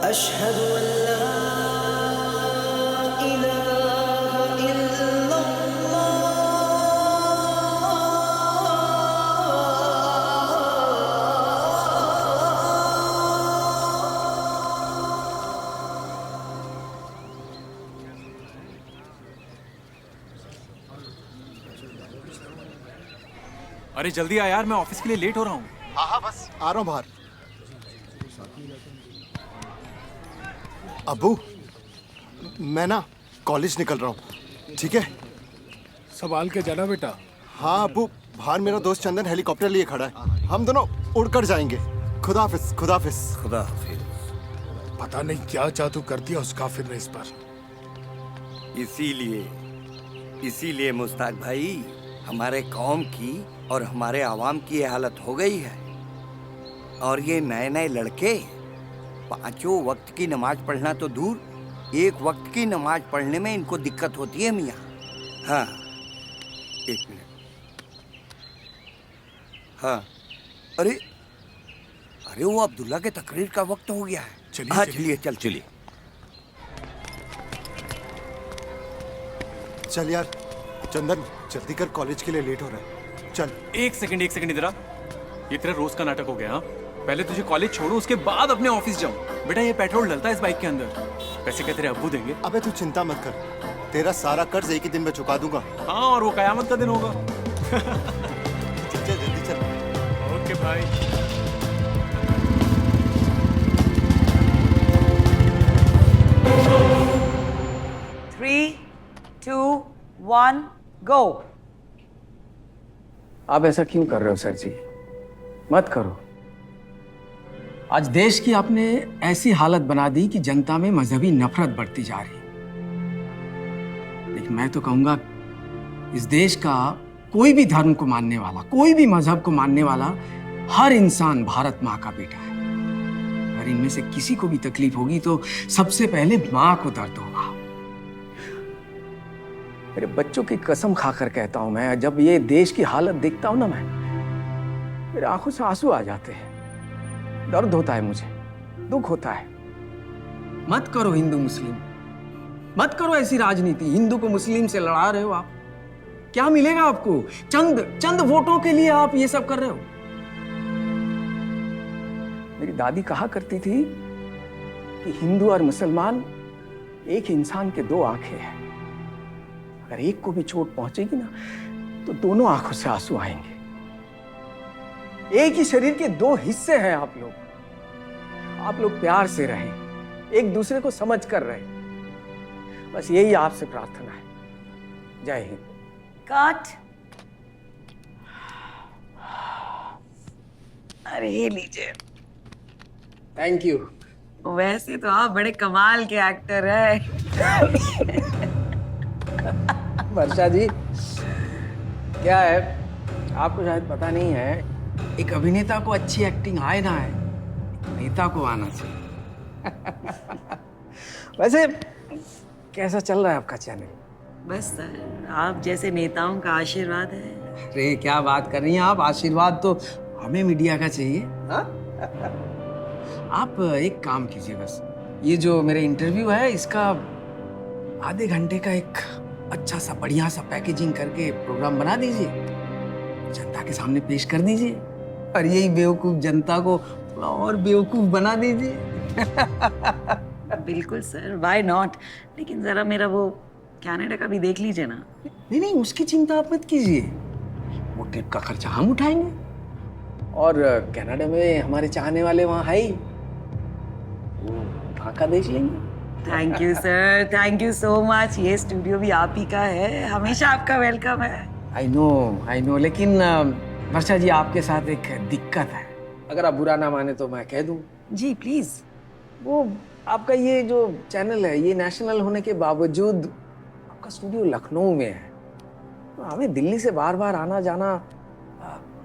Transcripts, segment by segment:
अशहदु अल्ला इलाहा इल्लल्लाह। अरे जल्दी आ यार, मैं ऑफिस के लिए लेट हो रहा हूँ। हाँ हाँ बस आ रहा हूँ बाहर। अब्बू, मैं ना कॉलेज निकल रहा हूँ, ठीक है? संभाल के जाना बेटा। हाँ अब्बू, बाहर मेरा दोस्त चंदन हेलीकॉप्टर लिए खड़ा है, हम दोनों उड़कर जाएंगे। खुदा हाफिज, खुदा हाफिज। खुदा हाफिज। पता नहीं क्या जादू कर दिया उस काफिर ने इस पर। इसीलिए मुस्ताक भाई, हमारे कौम की और हमारे आवाम की ये हालत हो गई है। और ये नए नए लड़के पांचों वक्त की नमाज पढ़ना तो दूर, एक वक्त की नमाज पढ़ने में इनको दिक्कत होती है मियाँ। हाँ, एक मिनट। हाँ, अरे अरे वो अब्दुल्ला के तकरीर का वक्त हो गया है। चलिए हाँ चलिए चलिए। चल यार चंदन, जल्दी कर, कॉलेज के लिए लेट हो रहा है। चल। एक सेकंड इधर आ। ये तेरा रोज का नाटक हो गया। हाँ, पहले तुझे कॉलेज छोड़ो, उसके बाद अपने ऑफिस जाऊं। बेटा ये पेट्रोल डलता है इस बाइक के अंदर। पैसे क्या तेरे अब्बू देंगे? अबे तू चिंता मत कर, तेरा सारा कर्ज एक ही दिन में चुका दूंगा। हाँ, और वो कयामत का दिन होगा। चल चल जल्दी चल। ओके भाई। Three, two, one, go. आप ऐसा क्यों कर रहे हो सर जी? मत करो। आज देश की आपने ऐसी हालत बना दी कि जनता में मजहबी नफरत बढ़ती जा रही। लेकिन मैं तो कहूंगा, इस देश का कोई भी धर्म को मानने वाला, कोई भी मजहब को मानने वाला हर इंसान भारत माँ का बेटा है। अगर इनमें से किसी को भी तकलीफ होगी तो सबसे पहले माँ को दर्द होगा। मेरे बच्चों की कसम खाकर कहता हूं, मैं जब ये देश की हालत देखता हूं ना, मैं मेरे आंखों से आंसू आ जाते हैं। दर्द होता है मुझे, दुख होता है। मत करो हिंदू मुस्लिम, मत करो ऐसी राजनीति। हिंदू को मुस्लिम से लड़ा रहे हो आप, क्या मिलेगा आपको? चंद वोटों के लिए आप ये सब कर रहे हो। मेरी दादी कहा करती थी कि हिंदू और मुसलमान एक इंसान के दो आंखें हैं। अगर एक को भी चोट पहुंचेगी ना, तो दोनों आंखों से आंसू आएंगे। एक ही शरीर के दो हिस्से हैं आप लोग। आप लोग प्यार से रहें, एक दूसरे को समझ कर रहें। बस यही आपसे प्रार्थना है। जय हिंद। Cut. अरे ये लीजिए। Thank you. वैसे तो आप बड़े कमाल के एक्टर हैं। वर्षा जी, क्या है, आपको शायद पता नहीं है, एक अभिनेता को अच्छी एक्टिंग आए ना आए, नेता को आना चाहिए। वैसे कैसा चल रहा है आपका चैनल? बस सर, आप जैसे नेताओं का आशीर्वाद है। अरे क्या बात कर रही हैं आप, आशीर्वाद तो हमें मीडिया का चाहिए। हाँ? आप एक काम कीजिए, बस ये जो मेरे इंटरव्यू है इसका आधे घंटे का एक अच्छा सा बढ़िया सा पैकेजिंग करके प्रोग्राम बना दीजिए, जनता के सामने पेश कर दीजिए, और यही बेवकूफ जनता को थोड़ा और बेवकूफ बना दीजिए। बिल्कुल सर, व्हाई नॉट। लेकिन जरा मेरा वो कनाडा का भी देख लीजिए ना। नहीं नहीं, उसकी चिंता आप मत कीजिए, वो ट्रिप का खर्चा हम उठाएंगे। और कनाडा में हमारे चाहने वाले वहाँ है ही, वो वहाँ का देख लेंगे। Thank you sir, thank you so much. ये स्टूडियो भी आप ही का है, हमेशा आपका वेलकम है। आई नो, लेकिन वर्षा जी आपके साथ एक दिक्कत है। अगर आप बुरा ना माने तो मैं कह दूं। जी प्लीज। वो आपका ये जो चैनल है ये नेशनल होने के बावजूद आपका स्टूडियो लखनऊ में है, तो हमें दिल्ली से बार बार आना जाना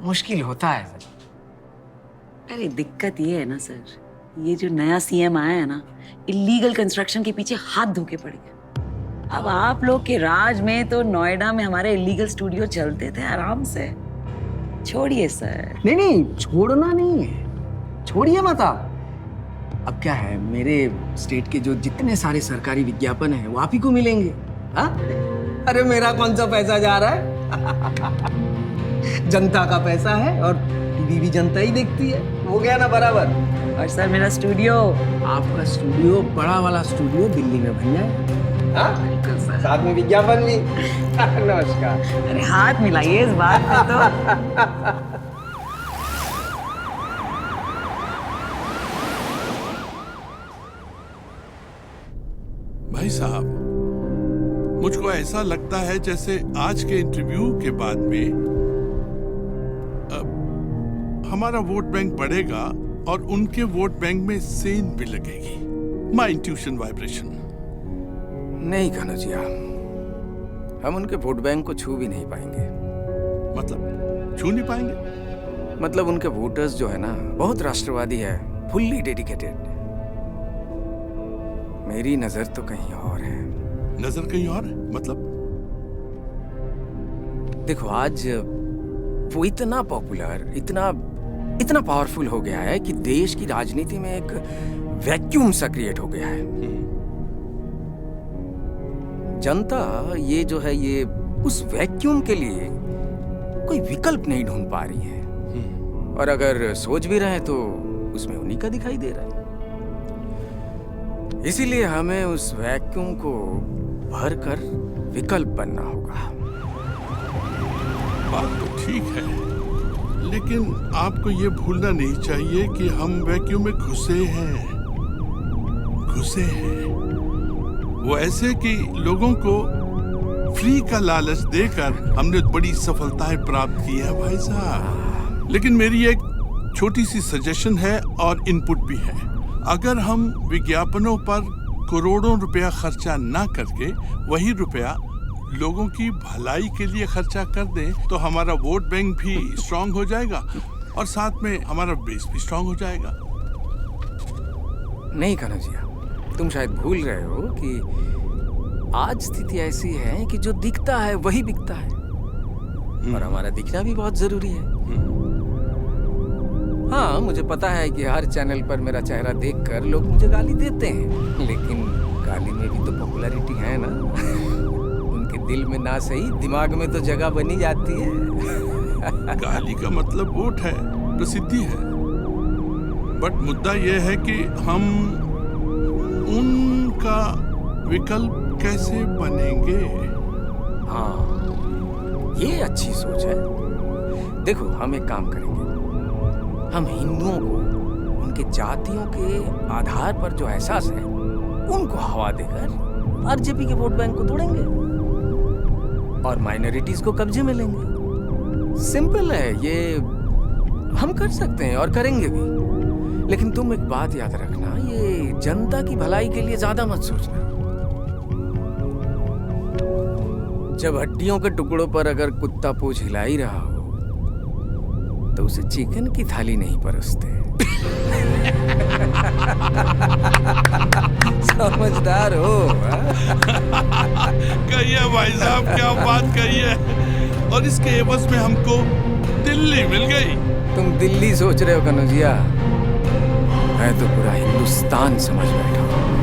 मुश्किल होता है सर। अरे दिक्कत ये है ना सर, ये जो नया सीएम आया है ना, इलीगल कंस्ट्रक्शन के पीछे हाथ धो के पड़ गया। अब आप लोग के राज में तो नोएडा में हमारे इलीगल स्टूडियो चलते थे आराम से। छोड़िए सर। नहीं नहीं, छोड़ना नहीं है, छोड़िए मत आप। अब क्या है, मेरे स्टेट के जो जितने सारे सरकारी विज्ञापन हैं वो आप ही को मिलेंगे। हाँ? अरे मेरा कौन सा पैसा जा रहा है? जनता का पैसा है और टीवी भी जनता ही देखती है। हो गया ना बराबर। और सर मेरा स्टूडियो, आपका स्टूडियो, बड़ा वाला स्टूडियो दिल्ली में बन जाए। हाँ? बिल्कुल सर। साथ में विज्ञापन भी। नमस्कार। अरे हाथ मिलाइए इस बात पे तो। भाई साहब, मुझको ऐसा लगता है जैसे आज के इंटरव्यू के बाद में हमारा वोट बैंक बढ़ेगा और उनके वोट बैंक में सेंध भी लगेगी। My intuition vibration. नहीं कन्हैया, हम उनके वोट बैंक को छू भी नहीं पाएंगे। मतलब छू नहीं पाएंगे? मतलब उनके वोटर्स जो है ना, बहुत राष्ट्रवादी है, फुल्ली डेडिकेटेड। मेरी नजर तो कहीं और है। नजर कहीं और है? मतलब देखो, आज वो इतना पॉपुलर, इतना पावरफुल हो गया है कि देश की राजनीति में एक वैक्यूम सा क्रिएट हो गया है। जनता ये जो है, ये उस वैक्यूम के लिए कोई विकल्प नहीं ढूंढ पा रही है, और अगर सोच भी रहे हैं तो उसमें उन्हीं का दिखाई दे रहा है। इसीलिए हमें उस वैक्यूम को भरकर विकल्प बनना होगा। बात तो ठीक है, लेकिन आपको ये भूलना नहीं चाहिए कि हम वैक्यूम में घुसे हैं। वो ऐसे कि लोगों को फ्री का लालच देकर हमने बड़ी सफलताएं प्राप्त की है भाई साहब। लेकिन मेरी एक छोटी सी सजेशन है और इनपुट भी है। अगर हम विज्ञापनों पर करोड़ों रुपया खर्चा ना करके वही रुपया लोगों की भलाई के लिए खर्चा कर दें तो हमारा वोट बैंक भी स्ट्रांग हो जाएगा और साथ में हमारा बेस भी स्ट्रांग हो जाएगा। नहीं कन्हैया, तुम शायद भूल रहे हो कि आज स्थिति ऐसी है कि जो दिखता है वही बिकता है, और हमारा दिखना भी बहुत जरूरी है। हाँ, मुझे पता है कि हर चैनल पर मेरा चेहरा देखकर लोग मुझे गाली देते हैं, लेकिन गाली में भी तो पॉपुलैरिटी है ना। उनके दिल में ना सही, दिमाग में तो जगह बनी जाती है। गाली का मतलब वोट है, प्रसिद्धि है। बट मुद्दा यह है कि हम उनका विकल्प कैसे बनेंगे। हाँ, ये अच्छी सोच है। देखो, हम एक काम करेंगे, हम हिंदुओं को उनके जातियों के आधार पर जो एहसास है उनको हवा देकर आरजेपी के वोट बैंक को तोड़ेंगे और माइनॉरिटीज को कब्जे में लेंगे। सिंपल है, ये हम कर सकते हैं और करेंगे भी। लेकिन तुम एक बात याद रखना, ये जनता की भलाई के लिए ज्यादा मत सोचना। जब हड्डियों के टुकड़ों पर अगर कुत्ता पूंछ हिला ही रहा हो तो उसे चिकन की थाली नहीं परोसते। समझदार हो। कहिए भाई साहब, क्या बात कही है। और इसके एवज में हमको दिल्ली मिल गई। तुम दिल्ली सोच रहे हो कन्हैया, मैं तो पूरा हिंदुस्तान समझ बैठा हूँ।